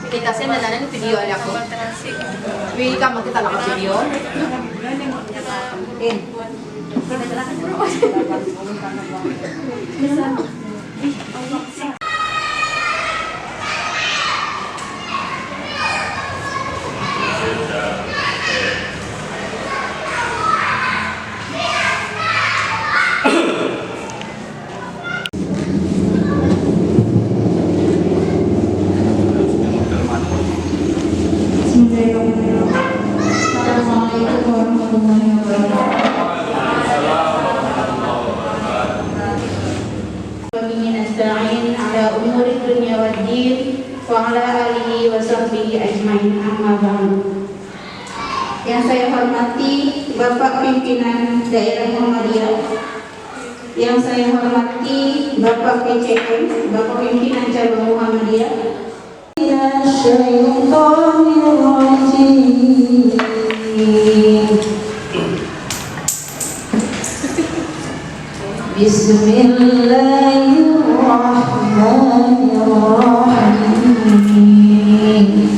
Kita send na lang video ala ko. Wili ka makita lang ka video. In. Assalamualaikum warahmatullahi wabarakatuh. Wabihi nasta'in ala umuri dunya waddin wa ala alihi wa sahbihi ajmain, amma ba'du. Yang saya hormati Bapak Pimpinan Daerah Muhammadiyah, yang saya hormati Bapak PCM, Bapak Pimpinan Cabang Muhammadiyah. Bismillahirrahmanirrahim.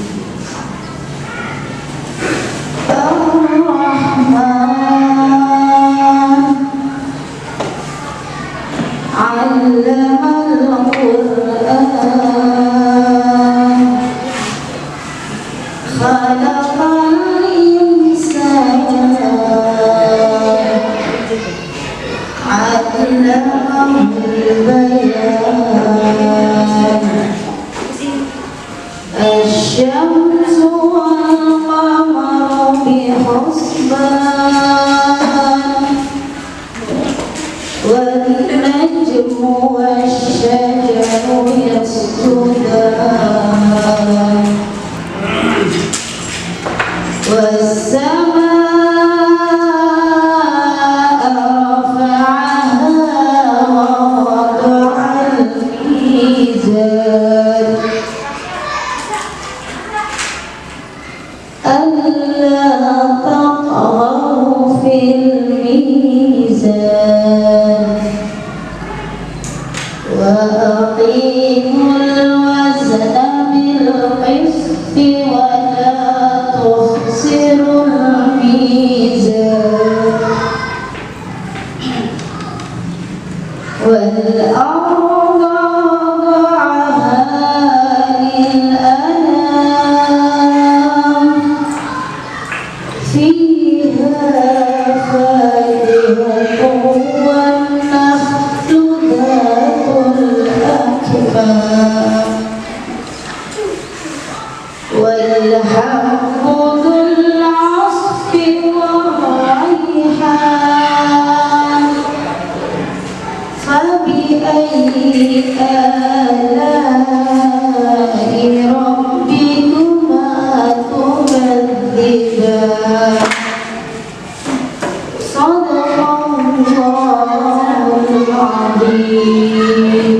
Ar-Rahman 'allamal Qur'an, khalaqal insana, 'allamahul bayan. Asy-syamsu wal qamaru bihusban, wan najmu wasy-syajaru yasjudan, was-samaa'a rafa'aha wa wada'al mizan, alla taghaw fil mizan, wa aqimul wazna bil qisti wa la tukhsirul mizan, wal arda wada'aha lil anam, fiha fakihatun wan nakhlu dhatul akmam, wal habbu dhul 'asfi war-rayhan, fabi ayyi ala'i rabbikuma tukadziban. Shadaqallahul 'azim.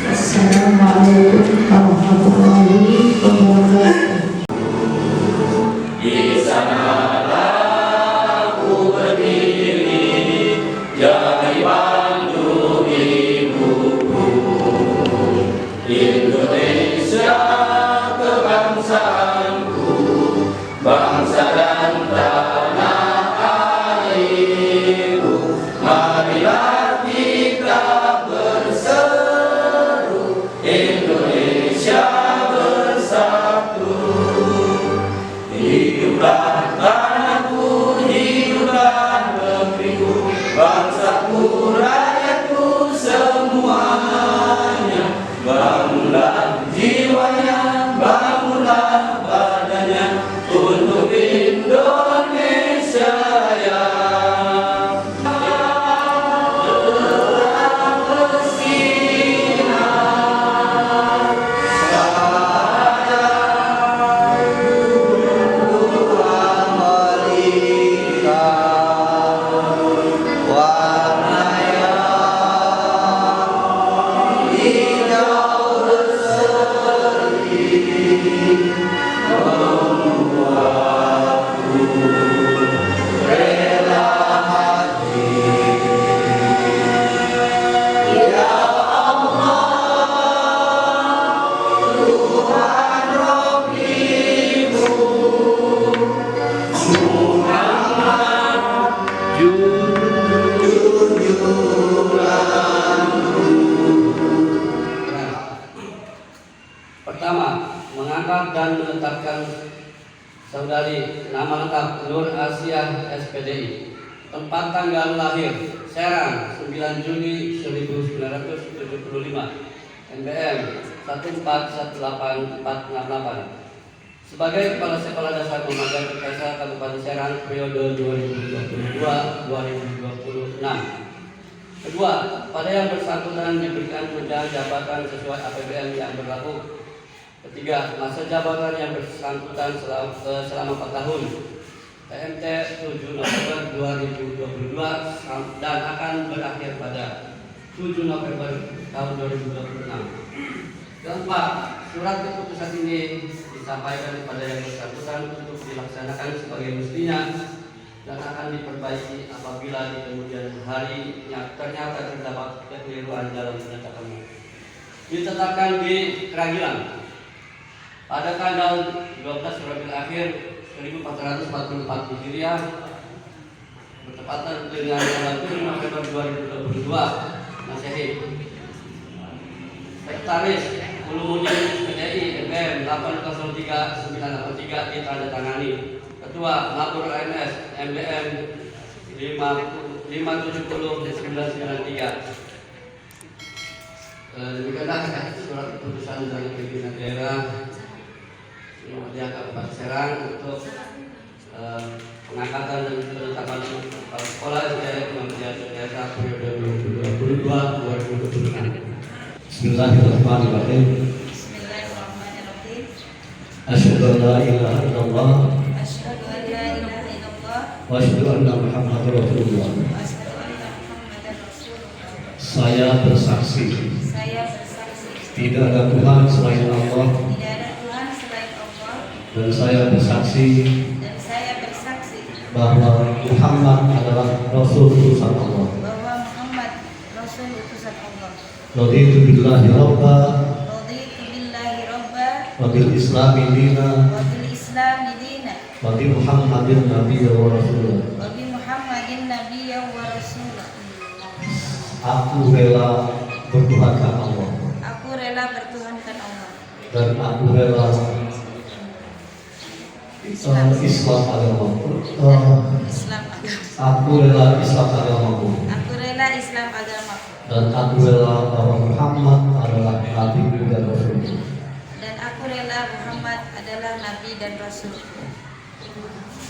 Assalamualaikum warahmatullahi wabarakatuh. Di sanalah aku berdiri, jadi pandu ibuku. kembali. Nama lengkap Nur Asia SPDI. Tempat tanggal lahir Serang 9 Juni 1975. NBM 1418468. Sebagai Kepala Sekolah Dasar Muhammadiyah Perkasa Kabupaten Serang periode 2022-2026. Kedua, pada yang bersangkutan diberikan tunjangan jabatan sesuai APBN yang berlaku. Ketiga, masa jabatan yang bersangkutan selama 4 tahun. TMT 7 November 2022 dan akan berakhir pada 7 November tahun 2026. Keempat, surat keputusan ini disampaikan kepada yang bersangkutan untuk dilaksanakan sebagai mestinya dan akan diperbaiki apabila di kemudian hari ternyata terdapat kekeliruan dalam penetapannya. Ditetapkan di Keragilan pada tanggal 12 Rabiul Akhir 1444 Hijriah bertepatan dengan tanggal 7 November 2022 Masehi. Sekretaris Ulumuddin PDI NBM 803983 ditandatangani. Ketua Mabur ANS MDM 570-993. Demikianlah surat keputusan dari pimpinan daerah Muhammadiyah Kabupaten Serang untuk pengangkatan dan penetapan kepala sekolah SDN Muhammadiyah Desa periode 2022-2026. Bismillahirrahmanirrahim. Bismillahirrahmanirrahim. Asyhadu an la ilaha illallah Asyhadu an la ilaha illallah wa asyhadu anna Muhammadar Rasulullah. wa asyhadu anna Muhammadar Rasulullah. Saya bersaksi Saya bersaksi tidak ada Tuhan selain Allah, tidak ada Tuhan selain Allah, dan saya bersaksi bahwa Muhammad adalah Rasul utusan Allah. bahwa Muhammad Rasul utusan Allah. Raditu billahi rabba Raditu billahi rabba wa bil islami dina wa bil Islami dina wa bi Muhammadin nabiyya wa rasulullah. wa bi Muhammadin nabiyya wa rasulah. Aku rela bertuhankan Allah Aku rela bertuhankan Allah dan aku rela Islam agamaku. Islam agama. Aku rela Islam agamaku Aku rela Islam agamaku dan aku rela bahwa Muhammad adalah Nabi dan Rasul. dan aku rela Muhammad adalah Nabi dan Rasul.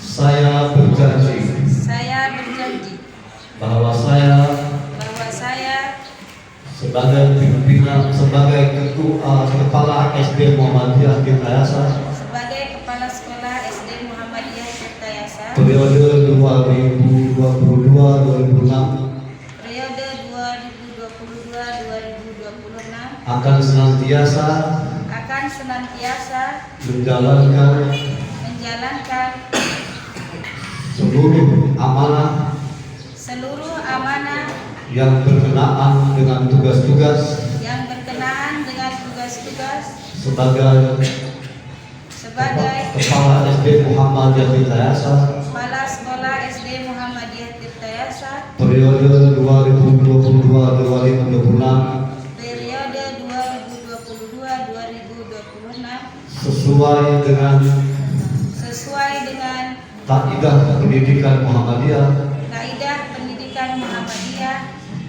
Saya berjanji Saya berjanji bahwa saya bahwa saya sebagai pimpinan, sebagai ketua kepala SD Muhammadiyah Tirtayasa sebagai kepala sekolah SD Muhammadiyah Tirtayasa periode 2022-2026 periode 2022-2026 akan senantiasa menjalankan seluruh amanah yang berkenaan dengan tugas-tugas sebagai kepala SD Muhammadiyah Tirtayasa kepala sekolah SD Muhammadiyah Tirtayasa periode 2022-2026 periode 2022-2026 sesuai dengan kaidah pendidikan Muhammadiyah,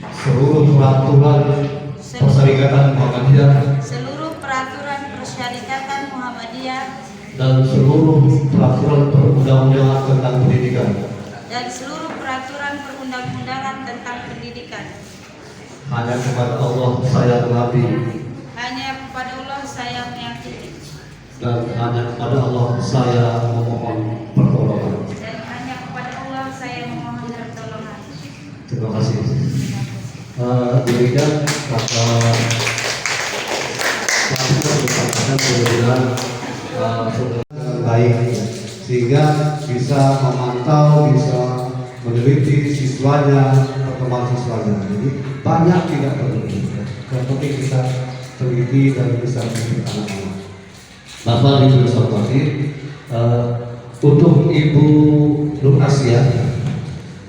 seluruh peraturan persyarikatan Muhammadiyah dan seluruh peraturan perundang-undangan tentang pendidikan. Hanya kepada Allah saya meyakini dan hanya kepada Allah saya memohon pertolongan. Terima kasih. Demikian kata baik, sehingga bisa memantau, bisa meneliti siswanya, perkembangan siswanya. Jadi banyak tidak perlu. Yang penting kita teliti dan bisa mendidik anak-anak. Bapak Ibu hormati, untuk Ibu Nur Asia,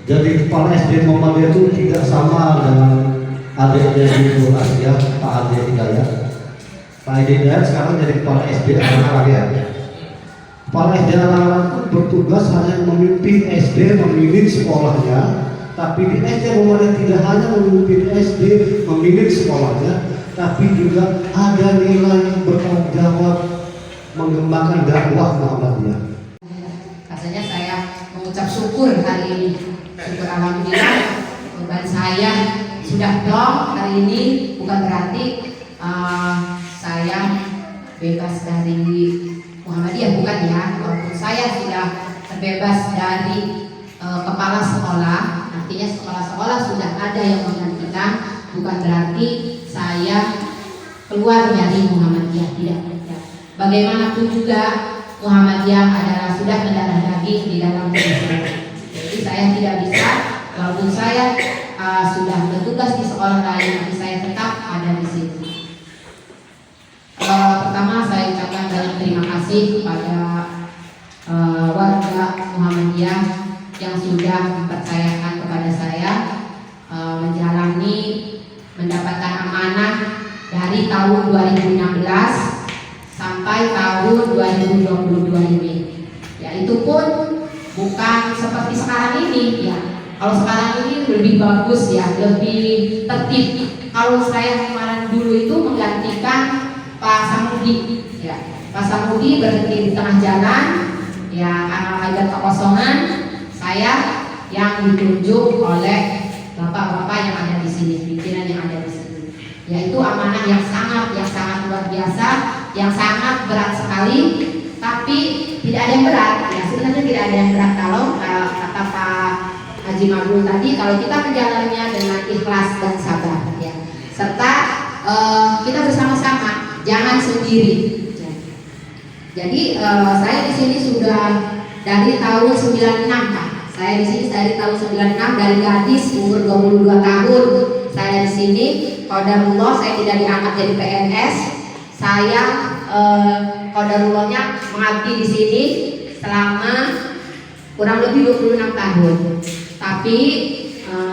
jadi kepala SD Muhammadiyah itu tidak sama dengan adiknya Ibu Nur Asia, Pak Ade Hidayat. Pak Ade Hidayat sekarang jadi kepala SD anak-anak ya. Kepala SD anak-anak pun bertugas hanya memimpin SD, memimpin sekolahnya. Tapi di SD Muhammadiyah tidak hanya memimpin SD, memimpin sekolahnya, tapi juga ada nilai bertanggung jawab mengembangkan dakwah Muhammadiyah. Rasanya saya mengucap syukur hari ini. Syukur alhamdulillah beban saya sudah plong hari ini, bukan berarti saya bebas dari Muhammadiyah, bukan ya. Walaupun saya sudah terbebas dari kepala sekolah, artinya sekolah-sekolah sudah ada yang menggantikan, bukan berarti saya keluar dari Muhammadiyah, tidak. Bagaimanapun juga Muhammadiyah adalah sudah mendarah daging di dalam diri saya. Jadi saya tidak bisa, walaupun saya sudah bertugas di sekolah lain, tapi saya tetap ada di sini. Pertama saya ucapkan banyak terima kasih kepada warga Muhammadiyah yang sudah mempercayakan kepada saya menjalani, mendapatkan amanah dari tahun 2016 sampai tahun 2022 ini. Ya, itu pun bukan seperti sekarang ini ya. Kalau sekarang ini lebih bagus ya, lebih tertib. Kalau saya kemarin dulu itu menggantikan Pak Samudi ya. Pak Samudi berhenti di tengah jalan ya, karena ada kekosongan. Saya yang ditunjuk oleh bapak-bapak yang ada di sini, pimpinan yang ada di sini. Yaitu amanah yang sangat luar biasa, yang sangat berat sekali, tapi tidak ada yang berat. Ya, sebenarnya tidak ada yang berat kalau kata Pak Haji Mabrur tadi, kalau kita menjalannya dengan ikhlas dan sabar, ya. Serta kita bersama-sama, jangan sendiri. Ya. Jadi saya di sini sudah dari tahun 96, Pak. Saya di sini dari tahun 96, dari gadis umur 22 tahun. Saya di sini, qadarullah saya tidak diangkat jadi PNS. Saya qadarullahnya mengabdi di sini selama kurang lebih 26 tahun. Tapi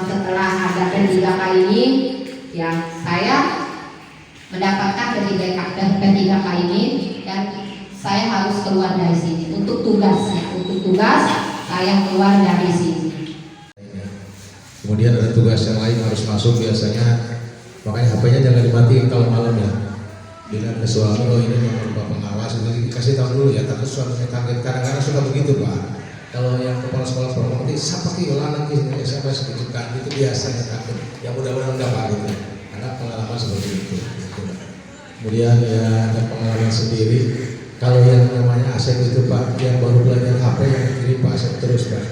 setelah ada P3K ini, ya saya mendapatkan P3K ini dan saya harus keluar dari sini untuk tugas. Untuk tugas saya keluar dari sini. Kemudian ada tugas yang lain harus masuk biasanya, makanya HP-nya jangan dimatiin kalau malam ya. Bilang ke suami, oh ini nomor Pak pengawas, dikasih tahu dulu ya. Takut suaminya kaget, kadang-kadang suka begitu Pak. Kalau yang kepala sekolah promosi, siapa kira lagi siapa sekejukan itu biasanya takut. Yang mudah-mudahan enggak Pak gitu, karena pengalaman seperti itu. Kemudian ya ada pengalaman sendiri. Kalau yang namanya Asep itu Pak, yang baru belajar HP yang dikirim Pak Asep terus Pak.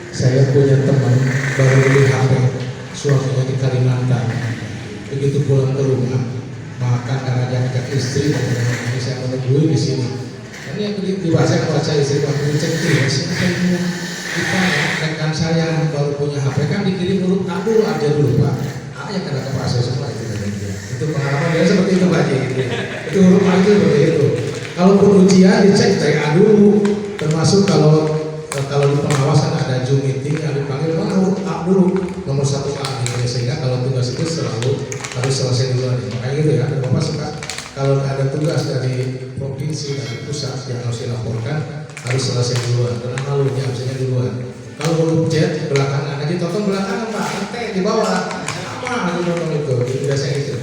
Saya punya teman baru beli HP, suaminya di Kalimantan. Begitu pulang ke rumah, makan karena dia ngajak istri dan ini saya menunggu di sini. Ini yang dibaca istri waktu cek siapa ini kita rekan saya baru punya HP kan dikirim dulu, aduh aja dulu Pak. Yang kena ke Pak Asep semua itu pengalaman dia seperti itu Pak. Itu huruf A itu seperti itu. Kalaupun ujian dicek dulu, termasuk kalau di pengawasan ada Zoom meeting yang dipanggil huruf A dulu nomor 1 A gitu, sehingga kalau tugas itu selalu harus selesai dulu. Makanya gitu ya, Bapak suka kalau ada tugas dari provinsi dari pusat yang harus dilaporkan harus selesai duluan, karena malunya harusnya duluan. Kalau huruf Z belakangan aja, tonton belakangan Pak, T di bawah sama itu biasanya itu.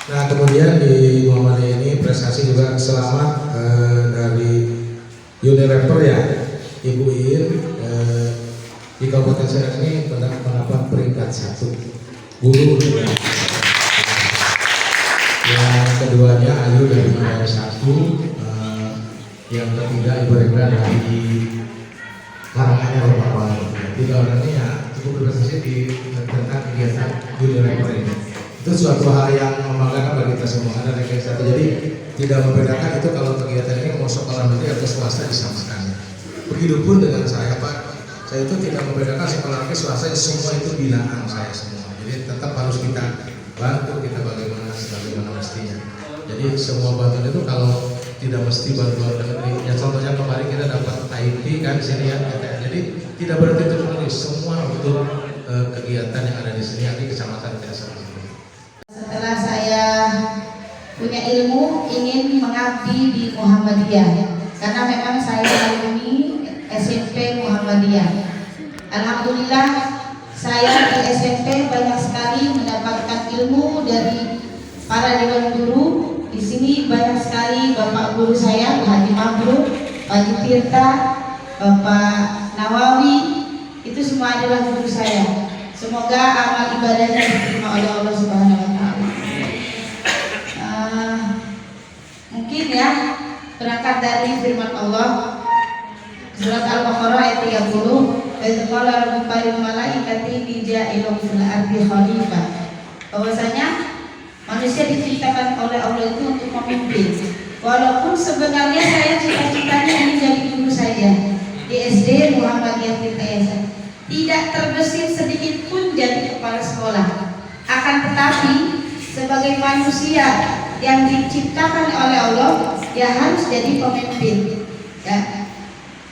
Nah kemudian di Muhammadiyah ini prestasi juga selamat dari Unilever ya, Ibu Ir di Kabupaten Serang ini mendapat peringkat 1 guru. Yang keduanya Ayu dari Mandara 1, yang ketiga Ibu Rekla dari Karanganyar Bapak. 3 orang ini ya cukup berprestasi tentang kegiatan Unilever ini. Itu suatu hal yang membanggakan bagi kita semua. Ada ranking 1, jadi tidak membedakan itu kalau kegiatan ini mau sekolah negeri atau swasta disamakan. Begitupun dengan saya Pak, saya itu tidak membedakan sekolah negeri swasta, semua itu binaan saya semua. Jadi tetap harus kita bantu kita bagaimana mestinya. Jadi semua bantuan itu kalau tidak mesti bantuan negeri. Ya contohnya kemarin kita dapat IT kan di sini ya, jadi tidak berarti itu negeri, semua untuk kegiatan yang ada di sini di kecamatan kita sama. Setelah saya punya ilmu ingin mengabdi di Muhammadiyah, karena memang saya alumni SMP Muhammadiyah. Alhamdulillah saya di SMP banyak sekali mendapatkan ilmu dari para dewan guru. Di sini banyak sekali bapak guru saya, Pak Haji Mabrur, Pak Haji Tirta, Bapak Nawawi, itu semua adalah guru saya. Semoga amal ibadahnya diterima oleh Allah Subhanahu wa taala. Mungkin ya, berangkat dari firman Allah surat Al-Baqarah ayat 30, "Wa qala rabbuka lil malaikati inni ja'ilun fil ardi khalifah." Bahwasanya manusia diciptakan oleh Allah itu untuk memimpin. Walaupun sebenarnya saya cita-citanya ingin jadi guru saja di SD Muhammadiyah Tirta, tidak terbesit sedikit pun jadi kepala sekolah. Akan tetapi sebagai manusia yang diciptakan oleh Allah, ya harus jadi pemimpin. Ya.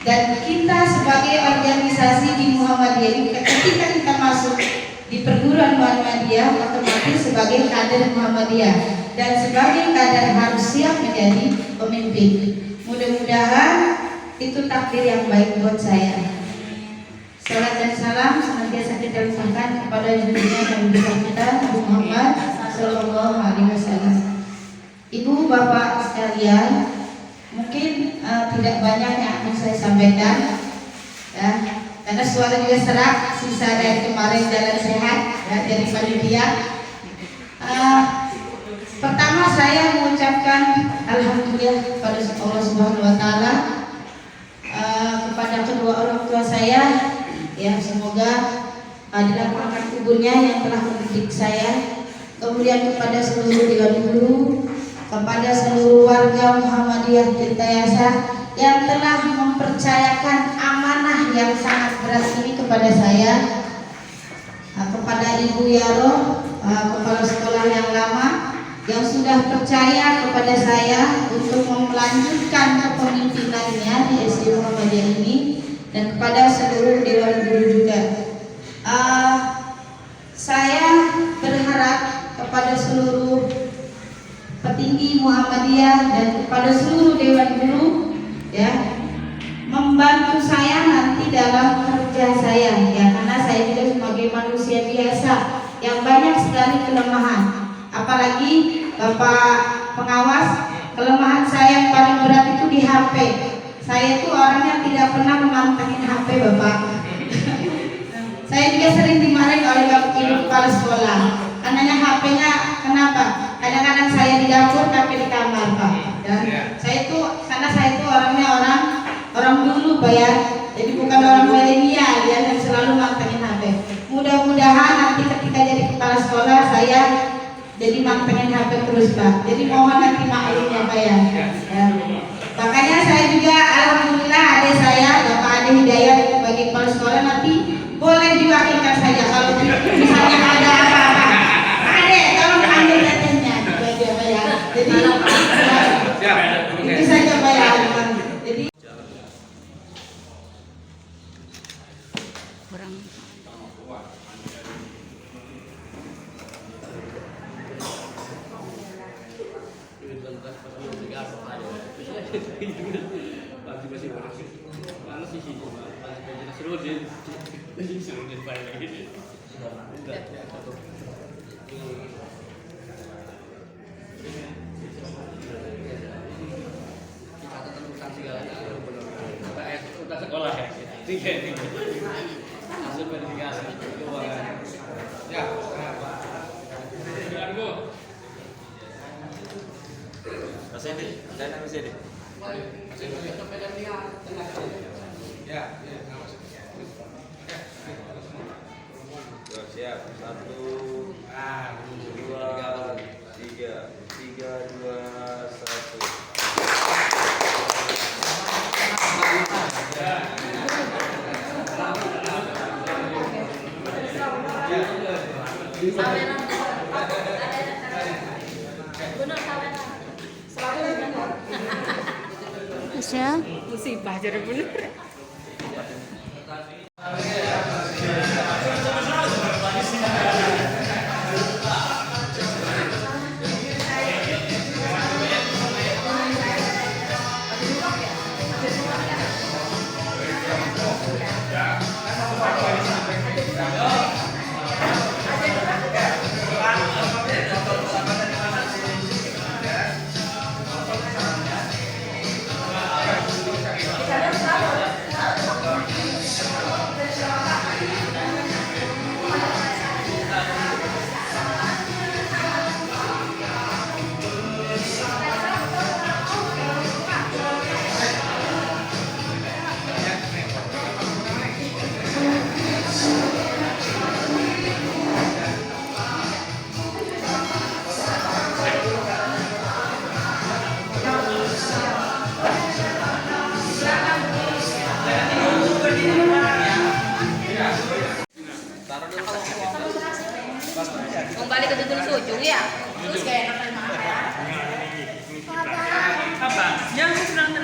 Dan kita sebagai organisasi di Muhammadiyah ini, ketika kita masuk di perguruan Muhammadiyah, otomatis sebagai kader Muhammadiyah dan sebagai kader harus siap menjadi pemimpin. Mudah-mudahan itu takdir yang baik buat saya. Salam dan salam senantiasa kita limpahkan kepada junjungan Nabi besar kita Nabi Muhammad Sallallahu Alaihi Wasallam. Ibu bapak sekalian, mungkin tidak banyak yang akan saya sampaikan, ya, karena suara juga serak, sisa dari kemarin jalan sehat, ya, dari panitia. Pertama saya mengucapkan alhamdulillah kepada Allah Subhanahu Wa Taala, kepada kedua orang tua saya, ya, semoga dilapangkan kuburnya yang telah mendidik saya, kemudian kepada seluruh dewan guru, kepada seluruh warga Muhammadiyah Tirta yang telah mempercayakan amanah yang sangat berat ini kepada saya, kepada Ibu Yaro, kepala sekolah yang lama yang sudah percaya kepada saya untuk melanjutkan kepemimpinannya di SD Muhammadiyah ini, dan kepada seluruh dewan guru juga. Saya berharap kepada seluruh petinggi Muhammadiyah dan kepada seluruh dewan guru, ya, membantu saya nanti dalam kerja saya, ya, karena saya juga sebagai manusia biasa yang banyak sekali kelemahan. Apalagi Bapak pengawas, kelemahan saya yang paling berat itu di HP. Saya itu orangnya tidak pernah memantengin HP, Bapak. Saya juga sering dimarahin oleh Bapak Ibu kepala sekolah. Karenanya HP-nya kenapa? Kadang-kadang saya di dapur, tapi di kamar, Pak. Dan saya itu, karena saya itu orangnya orang dulu, Pak, ya. Jadi bukan orang milenial ya, yang selalu mantengin HP. Mudah-mudahan nanti ketika jadi kepala sekolah saya jadi mantengin HP terus, Pak. Jadi mohon nanti maklumnya, Pak, ya. Makanya saya juga alhamdulillah adik saya, Bapak Ade Hidayat sebagai kepala sekolah nanti boleh diwakilkan saja kalau misalnya ada apa-apa. Ade, tolong ambil datanya, gitu aja, Pak, ya. Jadi itu saja, Pak, ya. Jadi kurang. Sekolah ya, tiga hasil verifikasi keuangan. Ya, silakan Bu. Mas Edi, saya Mas Edi. Ya, siap. 1, 2, 3, 2, 1. Musibah jadi bener. kembali ke tutul sujung ya. Terus kayak enak makan ya. Apa? Jangan tenang.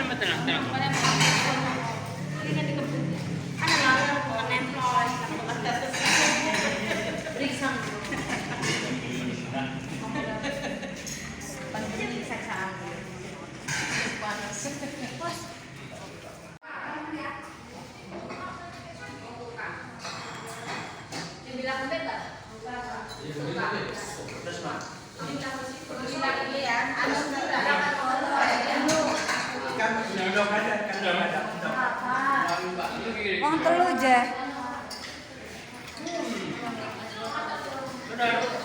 Wong telu je. Sudah.